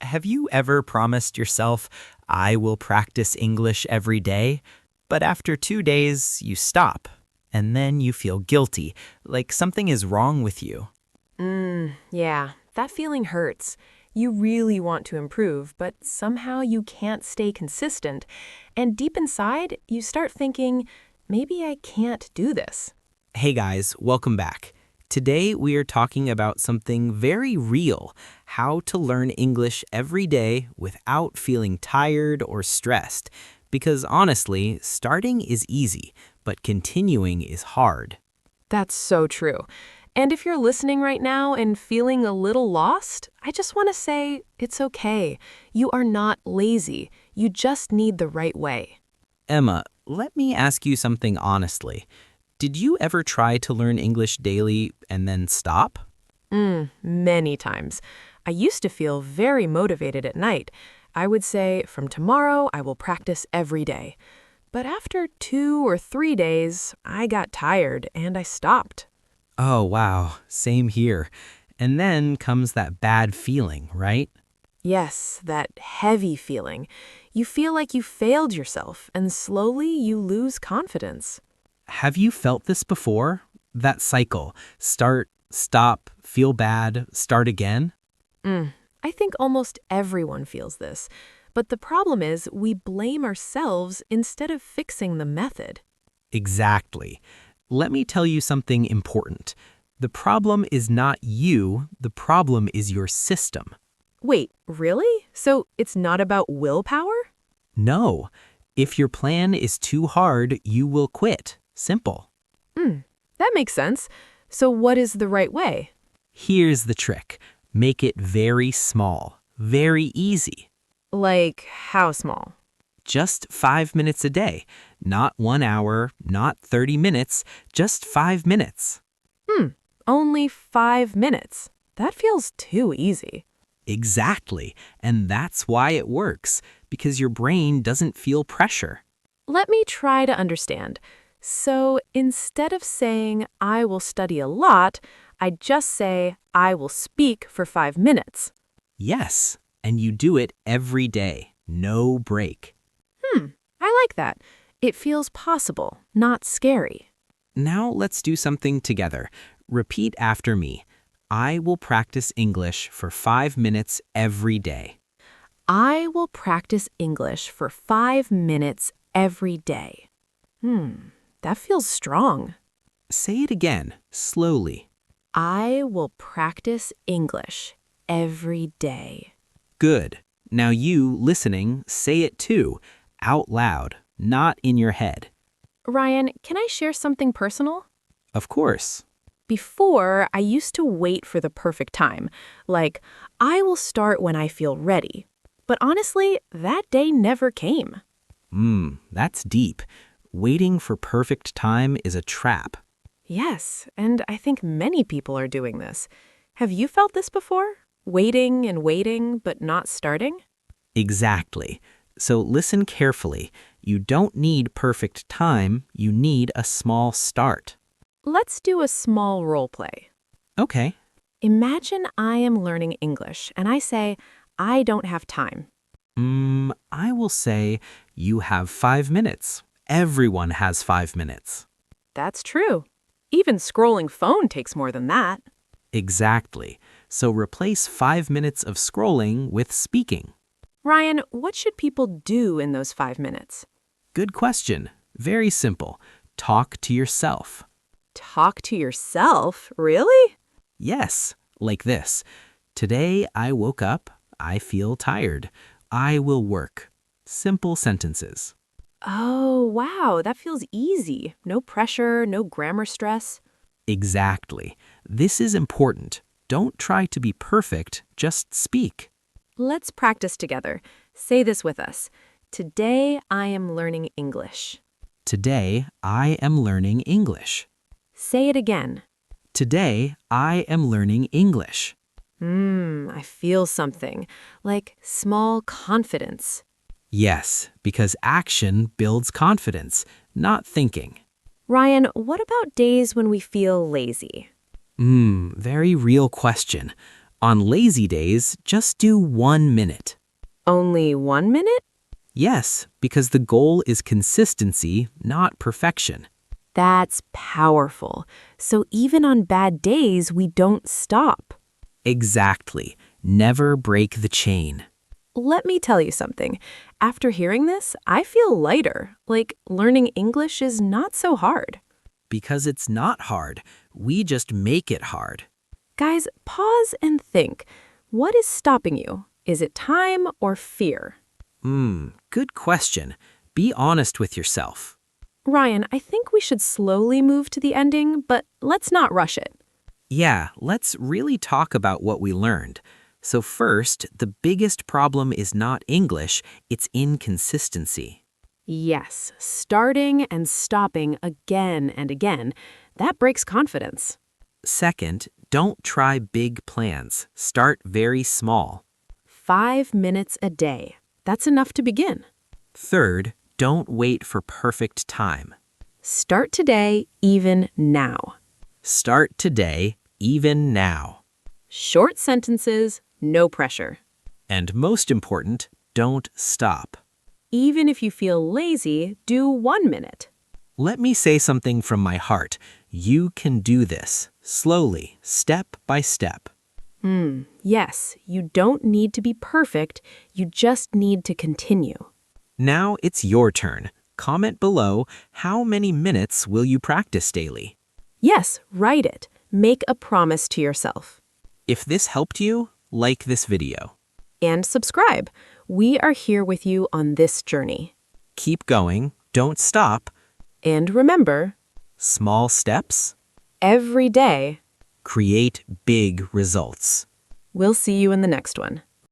Have you ever promised yourself, I will practice English every day, but after 2 days, you stop, and then you feel guilty, like something is wrong with you? Yeah, that feeling hurts. You really want to improve, but somehow you can't stay consistent. And deep inside, you start thinking, maybe I can't do this. Hey guys, welcome back. Today we are talking about something very real, how to learn English every day without feeling tired or stressed. Because honestly, starting is easy, but continuing is hard. That's so true. And if you're listening right now and feeling a little lost, I just want to say it's okay. You are not lazy. You just need the right way. Emma, let me ask you something honestly. Did you ever try to learn English daily and then stop? Many times. I used to feel very motivated at night. I would say, from tomorrow, I will practice every day. But after 2 or 3 days, I got tired and I stopped. Oh, wow, same here. And then comes that bad feeling, right? Yes, that heavy feeling. You feel like you failed yourself, and slowly you lose confidence. Have you felt this before? That cycle. Start, stop, feel bad, start again? I think almost everyone feels this. But the problem is we blame ourselves instead of fixing the method. Exactly. Let me tell you something important. The problem is not you, the problem is your system. Wait, really? So it's not about willpower? No. If your plan is too hard, you will quit. Simple. That makes sense. So what is the right way? Here's the trick. Make it very small, very easy. Like, how small? Just 5 minutes a day. Not 1 hour, not 30 minutes, just 5 minutes. Only 5 minutes. That feels too easy. Exactly. And that's why it works, because your brain doesn't feel pressure. Let me try to understand. So instead of saying, I will study a lot, I just say, I will speak for 5 minutes. Yes, and you do it every day. No break. I like that. It feels possible, not scary. Now let's do something together. Repeat after me. I will practice English for 5 minutes every day. I will practice English for 5 minutes every day. That feels strong. Say it again, slowly. I will practice English every day. Good. Now you, listening, say it too, out loud, not in your head. Ryan, can I share something personal? Of course. Before, I used to wait for the perfect time. Like, I will start when I feel ready. But honestly, that day never came. That's deep. Waiting for perfect time is a trap. Yes, and I think many people are doing this. Have you felt this before? Waiting and waiting, but not starting? Exactly. So listen carefully. You don't need perfect time, you need a small start. Let's do a small role play. Okay. Imagine I am learning English and I say, I don't have time. I will say you have 5 minutes. Everyone has 5 minutes. That's true. Even scrolling phone takes more than that. Exactly. So replace 5 minutes of scrolling with speaking. Ryan, what should people do in those 5 minutes? Good question. Very simple. Talk to yourself. Talk to yourself? Really? Yes, like this. Today I woke up. I feel tired. I will work. Simple sentences. Oh, wow, that feels easy. No pressure, no grammar stress. Exactly. This is important. Don't try to be perfect, just speak. Let's practice together. Say this with us. Today I am learning English. Today I am learning English. Say it again. Today I am learning English. I feel something, like small confidence. Yes, because action builds confidence, not thinking. Ryan, what about days when we feel lazy? Very real question. On lazy days, just do 1 minute. Only 1 minute? Yes, because the goal is consistency, not perfection. That's powerful. So even on bad days, we don't stop. Exactly. Never break the chain. Let me tell you something. After hearing this, I feel lighter, like learning English is not so hard. Because it's not hard. We just make it hard. Guys, pause and think. What is stopping you? Is it time or fear? Good question. Be honest with yourself. Ryan, I think we should slowly move to the ending, but let's not rush it. Yeah, let's really talk about what we learned. So first, the biggest problem is not English, it's inconsistency. Yes, starting and stopping again and again, that breaks confidence. Second, don't try big plans. Start very small. 5 minutes a day. That's enough to begin. Third, don't wait for perfect time. Start today, even now. Start today, even now. Short sentences, no pressure. And most important, don't stop. Even if you feel lazy, do 1 minute. Let me say something from my heart. You can do this, slowly, step by step. Yes, you don't need to be perfect, you just need to continue. Now it's your turn. Comment below, how many minutes will you practice daily? Yes, write it. Make a promise to yourself. If this helped you, like this video. And subscribe. We are here with you on this journey. Keep going, don't stop. And remember, Small steps every day, create big results. we'll see you in the next one.